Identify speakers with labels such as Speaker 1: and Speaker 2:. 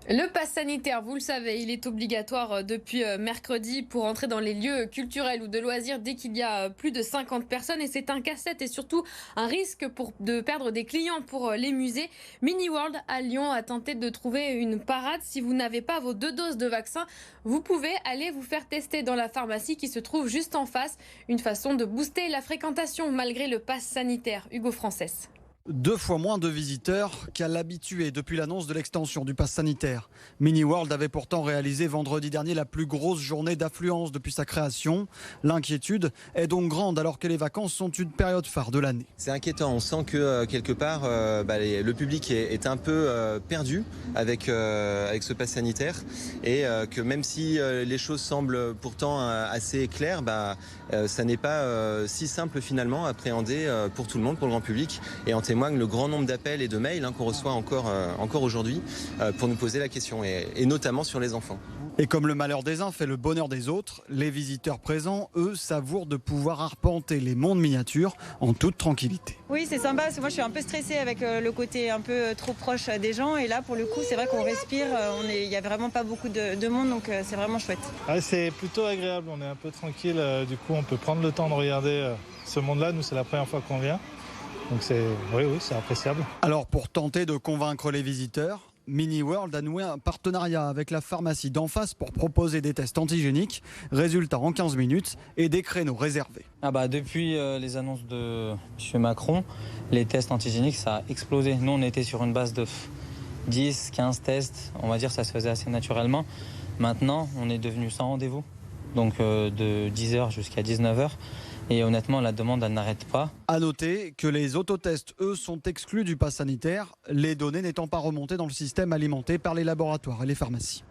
Speaker 1: Le pass sanitaire, vous le savez, il est obligatoire depuis mercredi pour entrer dans les lieux culturels ou de loisirs dès qu'il y a plus de 50 personnes. Et c'est un casse-tête et surtout un risque de perdre des clients pour les musées. Mini World à Lyon a tenté de trouver une parade. Si vous n'avez pas vos 2 doses de vaccin, vous pouvez aller vous faire tester dans la pharmacie qui se trouve juste en face. Une façon de booster la fréquentation malgré le pass sanitaire. Hugo Frances.
Speaker 2: 2 fois moins de visiteurs qu'à l'habitué depuis l'annonce de l'extension du pass sanitaire. Mini World avait pourtant réalisé vendredi dernier la plus grosse journée d'affluence depuis sa création. L'inquiétude est donc grande alors que les vacances sont une période phare de l'année.
Speaker 3: C'est inquiétant, on sent que quelque part le public est un peu perdu avec ce pass sanitaire et que même si les choses semblent pourtant assez claires, ça n'est pas si simple finalement à appréhender pour tout le monde, pour le grand public, et en témoigne le grand nombre d'appels et de mails qu'on reçoit encore aujourd'hui pour nous poser la question et notamment sur les enfants.
Speaker 2: Et comme le malheur des uns fait le bonheur des autres, les visiteurs présents, eux, savourent de pouvoir arpenter les mondes miniatures en toute tranquillité.
Speaker 4: Oui, c'est sympa parce que moi je suis un peu stressée avec le côté un peu trop proche des gens et là pour le coup c'est vrai qu'on respire, il n'y a vraiment pas beaucoup de monde donc c'est vraiment chouette.
Speaker 5: Ah, c'est plutôt agréable, on est un peu tranquille, du coup on peut prendre le temps de regarder ce monde-là, nous c'est la première fois qu'on vient, donc oui, c'est appréciable.
Speaker 2: Alors pour tenter de convaincre les visiteurs, Mini World a noué un partenariat avec la pharmacie d'en face pour proposer des tests antigéniques. Résultat en 15 minutes et des créneaux réservés.
Speaker 6: Depuis les annonces de M. Macron, les tests antigéniques, ça a explosé. Nous, on était sur une base de 10, 15 tests. On va dire que ça se faisait assez naturellement. Maintenant, on est devenu sans rendez-vous. Donc de 10h jusqu'à 19h. Et honnêtement, la demande, elle n'arrête pas.
Speaker 2: À noter que les autotests, eux, sont exclus du pass sanitaire, les données n'étant pas remontées dans le système alimenté par les laboratoires et les pharmacies.